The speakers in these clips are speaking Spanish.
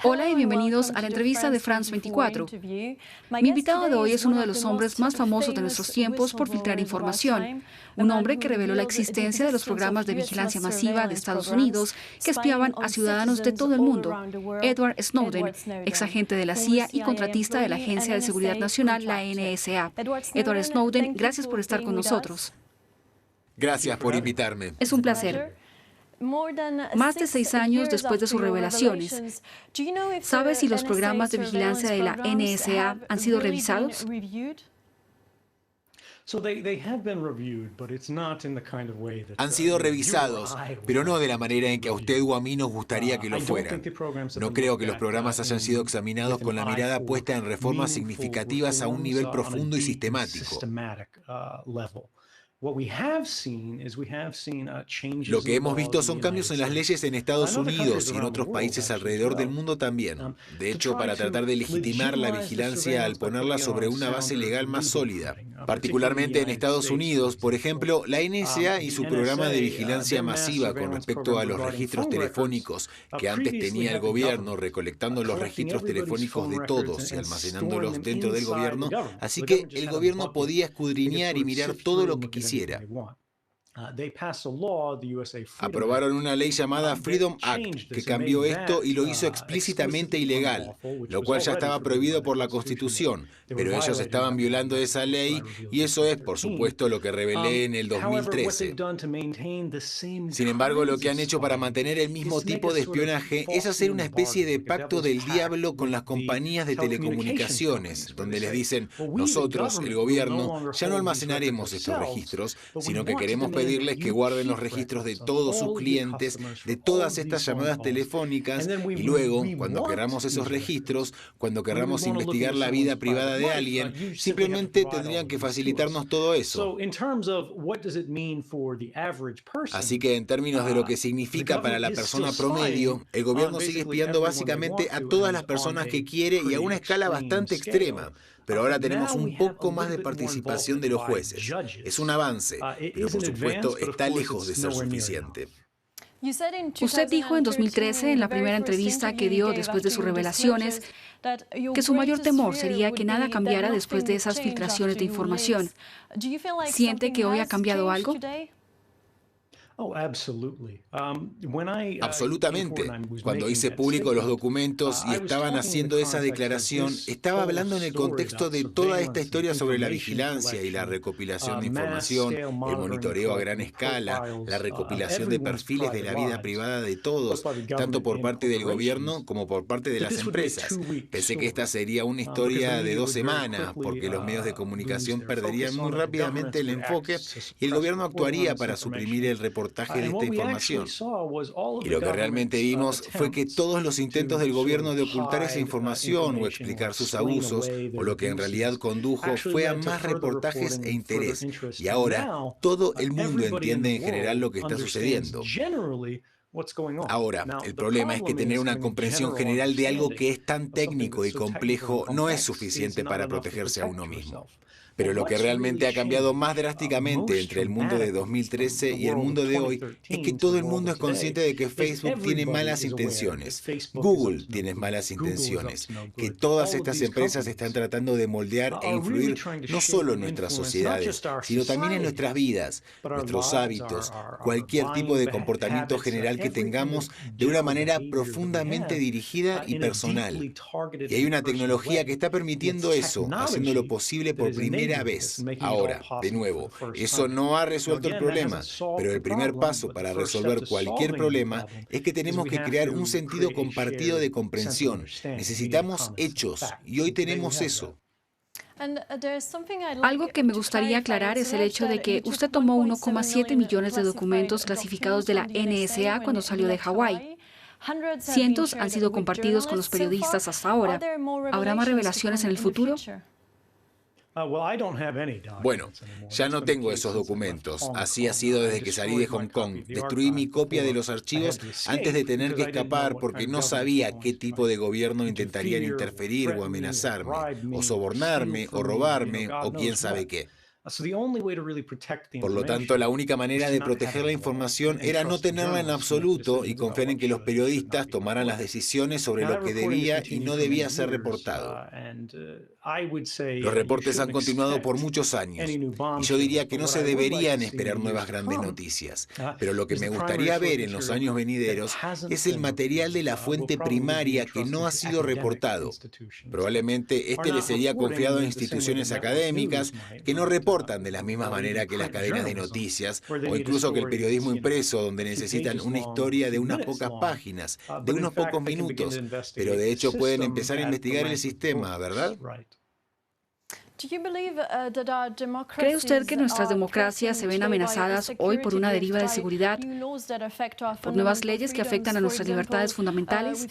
Hola y bienvenidos a la entrevista de France 24. Mi invitado de hoy es uno de los hombres más famosos de nuestros tiempos por filtrar información, un hombre que reveló la existencia de los programas de vigilancia masiva de Estados Unidos que espiaban a ciudadanos de todo el mundo, Edward Snowden, exagente de la CIA y contratista de la Agencia de Seguridad Nacional, la NSA. Edward Snowden, gracias por estar con nosotros. Gracias por invitarme. Es un placer. Más de 6 años después de sus revelaciones, ¿sabe si los programas de vigilancia de la NSA han sido revisados? Han sido revisados, pero no de la manera en que a usted o a mí nos gustaría que lo fueran. No creo que los programas hayan sido examinados con la mirada puesta en reformas significativas a un nivel profundo y sistemático. Lo que hemos visto son cambios en las leyes en Estados Unidos y en otros países alrededor del mundo también. De hecho, para tratar de legitimar la vigilancia al ponerla sobre una base legal más sólida. Particularmente en Estados Unidos, por ejemplo, la NSA y su programa de vigilancia masiva con respecto a los registros telefónicos que antes tenía el gobierno, recolectando los registros telefónicos de todos y almacenándolos dentro del gobierno, así que el gobierno podía escudriñar y mirar todo lo que quisiera. Aprobaron una ley llamada Freedom Act que cambió esto y lo hizo explícitamente ilegal, lo cual ya estaba prohibido por la Constitución, pero ellos estaban violando esa ley y eso es, por supuesto, lo que revelé en el 2013. Sin embargo, lo que han hecho para mantener el mismo tipo de espionaje es hacer una especie de pacto del diablo con las compañías de telecomunicaciones, donde les dicen, nosotros, el gobierno, ya no almacenaremos estos registros, sino que queremos pedirles que guarden los registros de todos sus clientes, de todas estas llamadas telefónicas, y luego, cuando queramos esos registros, cuando queramos investigar la vida privada de alguien, simplemente tendrían que facilitarnos todo eso. Así que en términos de lo que significa para la persona promedio, el gobierno sigue espiando básicamente a todas las personas que quiere y a una escala bastante extrema. Pero ahora tenemos un poco más de participación de los jueces. Es un avance, pero por supuesto está lejos de ser suficiente. Usted dijo en 2013, en la primera entrevista que dio después de sus revelaciones, que su mayor temor sería que nada cambiara después de esas filtraciones de información. ¿Siente que hoy ha cambiado algo? Absolutamente. Cuando hice público los documentos y estaban haciendo esa declaración, estaba hablando en el contexto de toda esta historia sobre la vigilancia y la recopilación de información, el monitoreo a gran escala, la recopilación de perfiles de la vida privada de todos, tanto por parte del gobierno como por parte de las empresas. Pensé que esta sería una historia de 2 semanas, porque los medios de comunicación perderían muy rápidamente el enfoque y el gobierno actuaría para suprimir el reportaje de esta información. Y lo que realmente vimos fue que todos los intentos del gobierno de ocultar esa información o explicar sus abusos, o lo que en realidad condujo, fue a más reportajes e interés. Y ahora todo el mundo entiende en general lo que está sucediendo. Ahora, el problema es que tener una comprensión general de algo que es tan técnico y complejo no es suficiente para protegerse a uno mismo. Pero lo que realmente ha cambiado más drásticamente entre el mundo de 2013 y el mundo de hoy es que todo el mundo es consciente de que Facebook tiene malas intenciones, Google tiene malas intenciones, que todas estas empresas están tratando de moldear e influir no solo en nuestras sociedades, sino también en nuestras vidas, nuestros hábitos, cualquier tipo de comportamiento general que tengamos de una manera profundamente dirigida y personal. Y hay una tecnología que está permitiendo eso, haciéndolo posible por primera vez. Ahora, de nuevo, eso no ha resuelto el problema, pero el primer paso para resolver cualquier problema es que tenemos que crear un sentido compartido de comprensión. Necesitamos hechos, y hoy tenemos eso. Algo que me gustaría aclarar es el hecho de que usted tomó 1,7 millones de documentos clasificados de la NSA cuando salió de Hawái. Cientos han sido compartidos con los periodistas hasta ahora. ¿Habrá más revelaciones en el futuro? Bueno, ya no tengo esos documentos. Así ha sido desde que salí de Hong Kong. Destruí mi copia de los archivos antes de tener que escapar porque no sabía qué tipo de gobierno intentarían interferir o amenazarme, o sobornarme, o robarme, o quién sabe qué. Por lo tanto, la única manera de proteger la información era no tenerla en absoluto y confiar en que los periodistas tomaran las decisiones sobre lo que debía y no debía ser reportado. Los reportes han continuado por muchos años y yo diría que no se deberían esperar nuevas grandes noticias. Pero lo que me gustaría ver en los años venideros es el material de la fuente primaria que no ha sido reportado. Probablemente este le sería confiado a instituciones académicas que no reportan de la misma manera que las cadenas de noticias o incluso que el periodismo impreso, donde necesitan una historia de unas pocas páginas, de unos pocos minutos, pero de hecho pueden empezar a investigar el sistema, ¿verdad? ¿Cree usted que nuestras democracias se ven amenazadas hoy por una deriva de seguridad, por nuevas leyes que afectan a nuestras libertades fundamentales?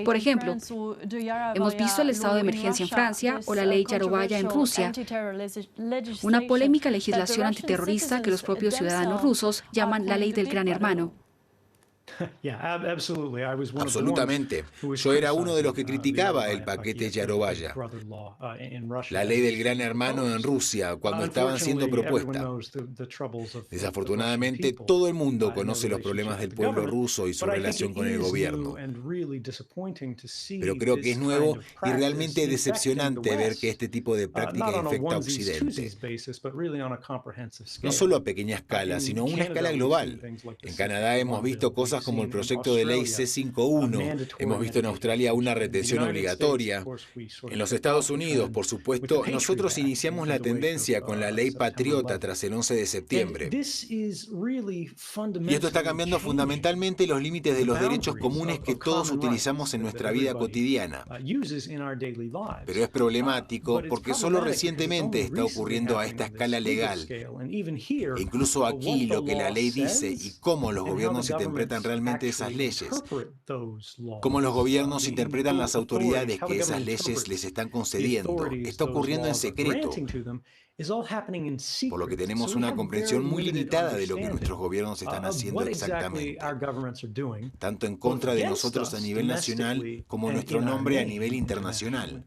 Por ejemplo, hemos visto el estado de emergencia en Francia o la ley Yarovaya en Rusia, una polémica legislación antiterrorista que los propios ciudadanos rusos llaman la ley del Gran Hermano. Absolutamente. Yo era uno de los que criticaba el paquete Yarovaya, la ley del Gran Hermano en Rusia, cuando estaban siendo propuestas. Desafortunadamente, todo el mundo conoce los problemas del pueblo ruso y su relación con el gobierno. Pero creo que es nuevo y realmente decepcionante ver que este tipo de práctica infecta a Occidente. No solo a pequeña escala, sino a una escala global. En Canadá hemos visto cosas como el proyecto de ley C-51, hemos visto en Australia una retención obligatoria. En los Estados Unidos, por supuesto, nosotros iniciamos la tendencia con la ley Patriota tras el 11 de septiembre. Y esto está cambiando fundamentalmente los límites de los derechos comunes que todos utilizamos en nuestra vida cotidiana. Pero es problemático porque solo recientemente está ocurriendo a esta escala legal. E incluso aquí lo que la ley dice y cómo los gobiernos interpretan realmente esas leyes, cómo los gobiernos interpretan las autoridades que esas leyes les están concediendo, está ocurriendo en secreto, por lo que tenemos una comprensión muy limitada de lo que nuestros gobiernos están haciendo exactamente, tanto en contra de nosotros a nivel nacional como nuestro nombre a nivel internacional.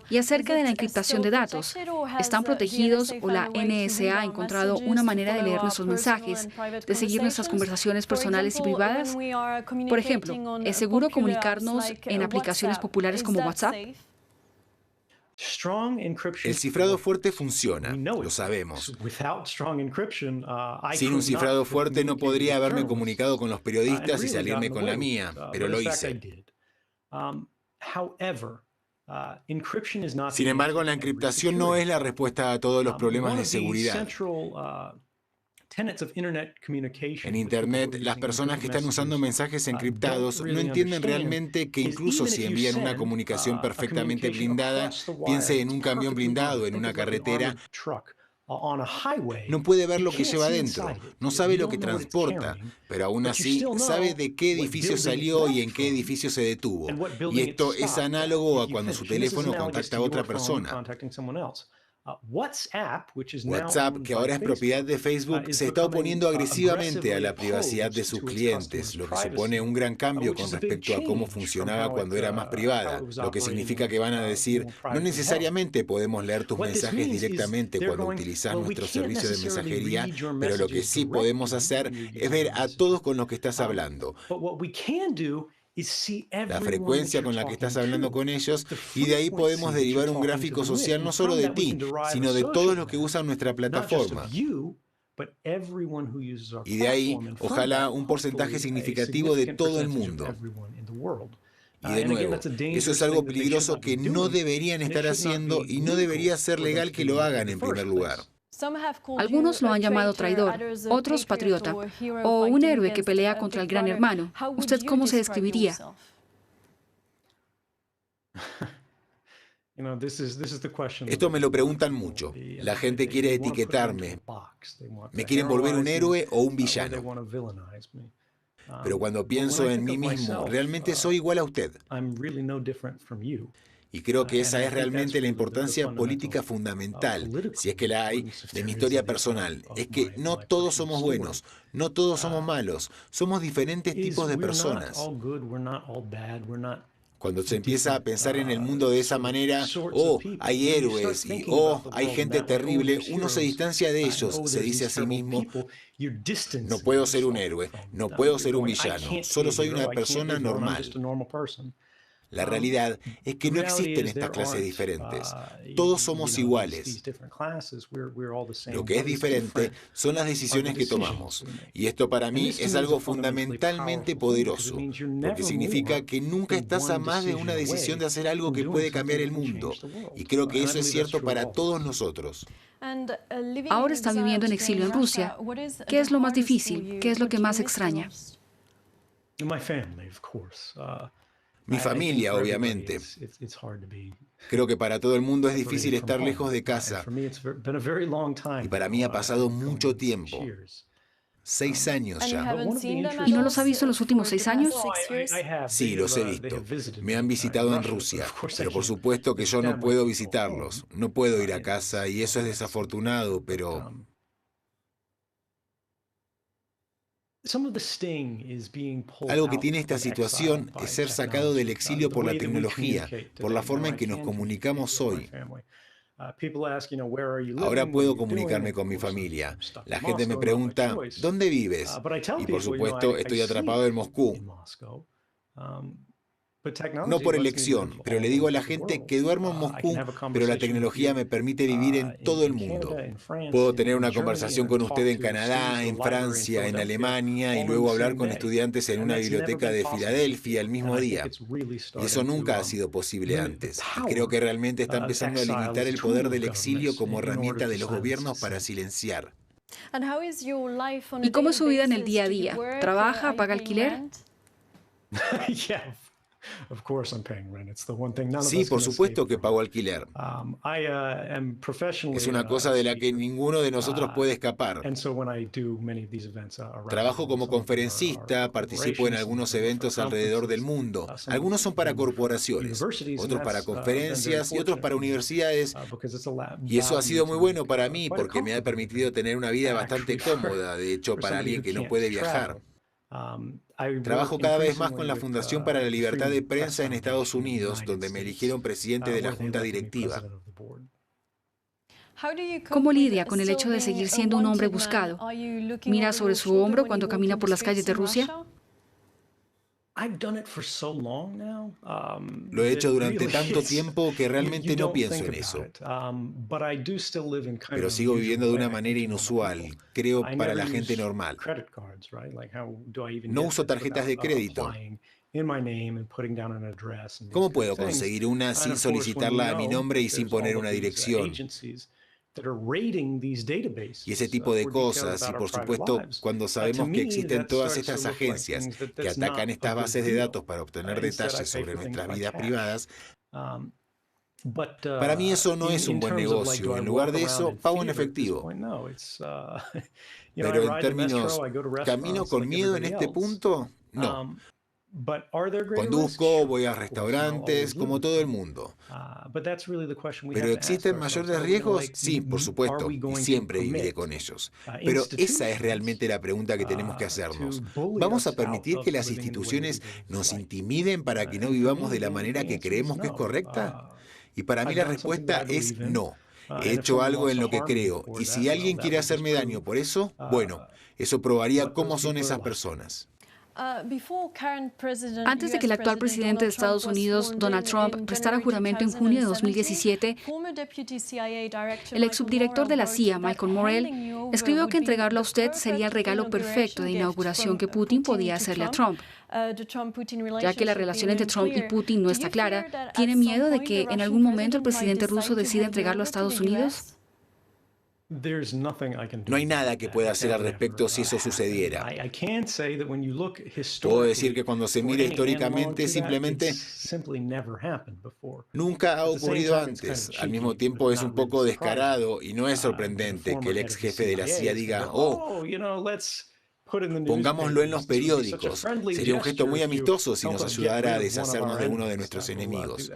Y acerca de la encriptación de datos, ¿están protegidos o la NSA ha encontrado una manera de leer nuestros mensajes, de seguir nuestras conversaciones personales y privadas? Por ejemplo, ¿es seguro comunicarnos en aplicaciones populares como WhatsApp? El cifrado fuerte funciona, lo sabemos. Sin un cifrado fuerte no podría haberme comunicado con los periodistas y salirme con la mía, pero lo hice. Sin embargo, la encriptación no es la respuesta a todos los problemas de seguridad. En Internet, las personas que están usando mensajes encriptados no entienden realmente que incluso si envían una comunicación perfectamente blindada, piense en un camión blindado en una carretera, no puede ver lo que lleva adentro, no sabe lo que transporta, pero aún así sabe de qué edificio salió y en qué edificio se detuvo. Y esto es análogo a cuando su teléfono contacta a otra persona. WhatsApp, que ahora es propiedad de Facebook, se está oponiendo agresivamente a la privacidad de sus clientes, lo que supone un gran cambio con respecto a cómo funcionaba cuando era más privada, lo que significa que van a decir, no necesariamente podemos leer tus mensajes directamente cuando utilizas nuestro servicio de mensajería, pero lo que sí podemos hacer es ver a todos con los que estás hablando, la frecuencia con la que estás hablando con ellos, y de ahí podemos derivar un gráfico social no solo de ti, sino de todos los que usan nuestra plataforma. Y de ahí, ojalá, un porcentaje significativo de todo el mundo. Y de nuevo, eso es algo peligroso que no deberían estar haciendo y no debería ser legal que lo hagan en primer lugar. Algunos lo han llamado traidor, otros patriota, o un héroe que pelea contra el Gran Hermano. ¿Usted cómo se describiría? Esto me lo preguntan mucho. La gente quiere etiquetarme. Me quieren volver un héroe o un villano. Pero cuando pienso en mí mismo, realmente soy igual a usted. Y creo que esa es realmente la importancia política fundamental, si es que la hay, de mi historia personal. Es que no todos somos buenos, no todos somos malos, somos diferentes tipos de personas. Cuando se empieza a pensar en el mundo de esa manera, oh, hay héroes y oh, hay gente terrible, uno se distancia de ellos, se dice a sí mismo, no puedo ser un héroe, no puedo ser un villano, solo soy una persona normal. La realidad es que no existen estas clases diferentes. Todos somos iguales. Lo que es diferente son las decisiones que tomamos. Y esto para mí es algo fundamentalmente poderoso, porque significa que nunca estás a más de una decisión de hacer algo que puede cambiar el mundo. Y creo que eso es cierto para todos nosotros. Ahora está viviendo en exilio en Rusia. ¿Qué es lo más difícil? ¿Qué es lo que más extraña? Mi familia, obviamente. Creo que para todo el mundo es difícil estar lejos de casa. Y para mí ha pasado mucho tiempo. 6 años ya. ¿Y no los ha visto en los últimos 6 años? Sí, los he visto. Me han visitado en Rusia, pero por supuesto que yo no puedo visitarlos. No puedo ir a casa y eso es desafortunado, pero... Algo que tiene esta situación es ser sacado del exilio por la tecnología, por la forma en que nos comunicamos hoy. Ahora puedo comunicarme con mi familia. La gente me pregunta, ¿dónde vives? Y por supuesto, estoy atrapado en Moscú. No por elección, pero le digo a la gente que duermo en Moscú, pero la tecnología me permite vivir en todo el mundo. Puedo tener una conversación con usted en Canadá, en Francia, en Alemania y luego hablar con estudiantes en una biblioteca de Filadelfia el mismo día. Y eso nunca ha sido posible antes. Y creo que realmente está empezando a limitar el poder del exilio como herramienta de los gobiernos para silenciar. ¿Y cómo es su vida en el día a día? ¿Trabaja? ¿Paga alquiler? Sí, por supuesto que pago alquiler. Es una cosa de la que ninguno de nosotros puede escapar. Trabajo como conferencista, participo en algunos eventos alrededor del mundo. Algunos son para corporaciones, otros para conferencias y otros para universidades. Y eso ha sido muy bueno para mí porque me ha permitido tener una vida bastante cómoda, de hecho, para alguien que no puede viajar. Trabajo cada vez más con la Fundación para la Libertad de Prensa en Estados Unidos, donde me eligieron presidente de la junta directiva. ¿Cómo lidia con el hecho de seguir siendo un hombre buscado? ¿Mira sobre su hombro cuando camina por las calles de Rusia? Lo he hecho durante tanto tiempo que realmente no pienso en eso. Pero sigo viviendo de una manera inusual, creo, para la gente normal. No uso tarjetas de crédito. ¿Cómo puedo conseguir una sin solicitarla a mi nombre y sin poner una dirección? Y ese tipo de cosas, y por supuesto, cuando sabemos que existen todas estas agencias que atacan estas bases de datos para obtener detalles sobre nuestras vidas privadas, para mí eso no es un buen negocio. En lugar de eso, pago en efectivo. Pero en términos, ¿camino con miedo en este punto? No. Conduzco, voy a restaurantes, como todo el mundo. ¿Pero existen mayores riesgos? Sí, por supuesto, y siempre viviré con ellos. Pero esa es realmente la pregunta que tenemos que hacernos. ¿Vamos a permitir que las instituciones nos intimiden para que no vivamos de la manera que creemos que es correcta? Y para mí la respuesta es no. He hecho algo en lo que creo, y si alguien quiere hacerme daño por eso, bueno, eso probaría cómo son esas personas. Antes de que el actual presidente de Estados Unidos, Donald Trump, prestara juramento en junio de 2017, el ex subdirector de la CIA, Michael Morell, escribió que entregarlo a usted sería el regalo perfecto de inauguración que Putin podía hacerle a Trump. Ya que la relación entre Trump y Putin no está clara, ¿tiene miedo de que en algún momento el presidente ruso decida entregarlo a Estados Unidos? No hay nada que pueda hacer al respecto si eso sucediera. Puedo decir que cuando se mira históricamente, simplemente nunca ha ocurrido antes. Al mismo tiempo es un poco descarado y no es sorprendente que el ex jefe de la CIA diga, oh, pongámoslo en los periódicos. Sería un gesto muy amistoso si nos ayudara a deshacernos de uno de nuestros enemigos.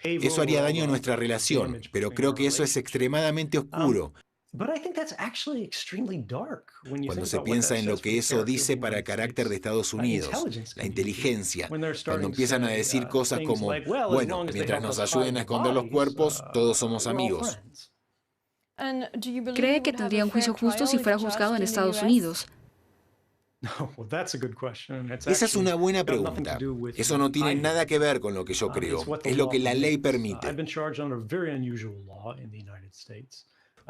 Eso haría daño a nuestra relación, pero creo que eso es extremadamente oscuro. Cuando se piensa en lo que eso dice para el carácter de Estados Unidos, la inteligencia, cuando empiezan a decir cosas como, bueno, mientras nos ayuden a esconder los cuerpos, todos somos amigos. ¿Cree que tendría un juicio justo si fuera juzgado en Estados Unidos? Esa es una buena pregunta. Eso no tiene nada que ver con lo que yo creo. Es lo que la ley permite.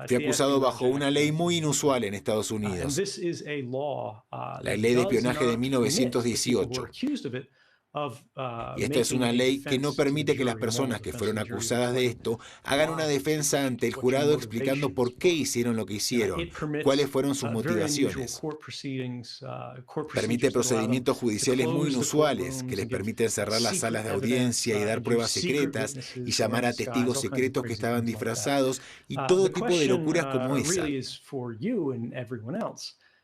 Fui acusado bajo una ley muy inusual en Estados Unidos, la ley de espionaje de 1918. Y esta es una ley que no permite que las personas que fueron acusadas de esto hagan una defensa ante el jurado explicando por qué hicieron lo que hicieron, cuáles fueron sus motivaciones. Permite procedimientos judiciales muy inusuales que les permiten cerrar las salas de audiencia y dar pruebas secretas y llamar a testigos secretos que estaban disfrazados y todo tipo de locuras como esa.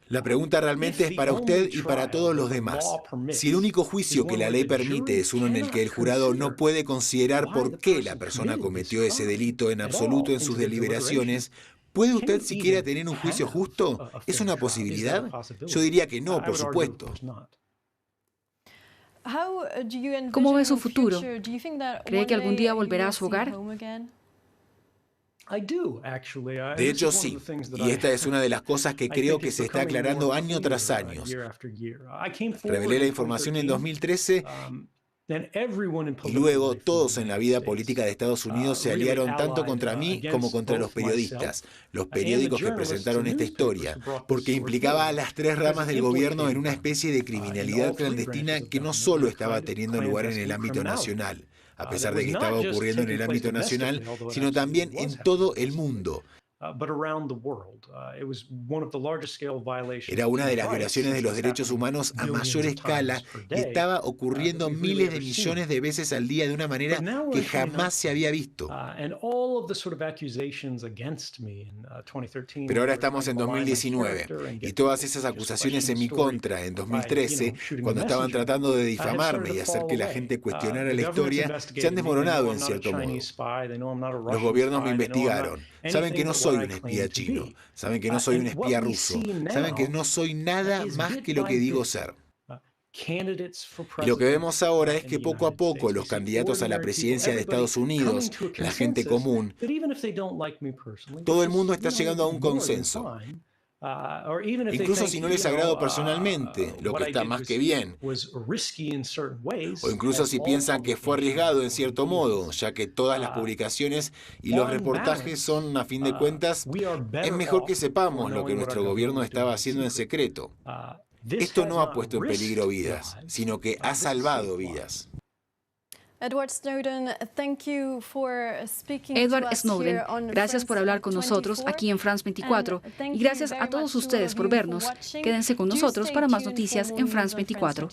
La pregunta realmente es para usted y para todos los demás. Si el único juicio que la ley permite es uno en el que el jurado no puede considerar por qué la persona cometió ese delito en absoluto en sus deliberaciones, ¿puede usted siquiera tener un juicio justo? ¿Es una posibilidad? Yo diría que no, por supuesto. ¿Cómo ve su futuro? ¿Cree que algún día volverá a su hogar? De hecho, sí. Y esta es una de las cosas que creo que se está aclarando año tras año. Revelé la información en 2013 y luego todos en la vida política de Estados Unidos se aliaron tanto contra mí como contra los periodistas, los periódicos que presentaron esta historia, porque implicaba a las tres ramas del gobierno en una especie de criminalidad clandestina que no solo estaba teniendo lugar en el ámbito nacional, a pesar de que estaba ocurriendo en el ámbito nacional, sino también en todo el mundo. Era una de las violaciones de los derechos humanos a mayor escala y estaba ocurriendo miles de millones de veces al día de una manera que jamás se había visto. Pero ahora estamos en 2019 y todas esas acusaciones en mi contra en 2013, cuando estaban tratando de difamarme y hacer que la gente cuestionara la historia, se han desmoronado en cierto modo. Los gobiernos me investigaron. Saben que no soy un espía chino, saben que no soy un espía ruso, saben que no soy nada más que lo que digo ser. Y lo que vemos ahora es que poco a poco los candidatos a la presidencia de Estados Unidos, la gente común, todo el mundo está llegando a un consenso. Incluso si no les agrado personalmente, lo que está más que bien. O incluso si piensan que fue arriesgado en cierto modo, ya que todas las publicaciones y los reportajes son, a fin de cuentas, es mejor que sepamos lo que nuestro gobierno estaba haciendo en secreto. Esto no ha puesto en peligro vidas, sino que ha salvado vidas. Edward Snowden, gracias por hablar con nosotros aquí en France 24 y gracias a todos ustedes por vernos. Quédense con nosotros para más noticias en France 24.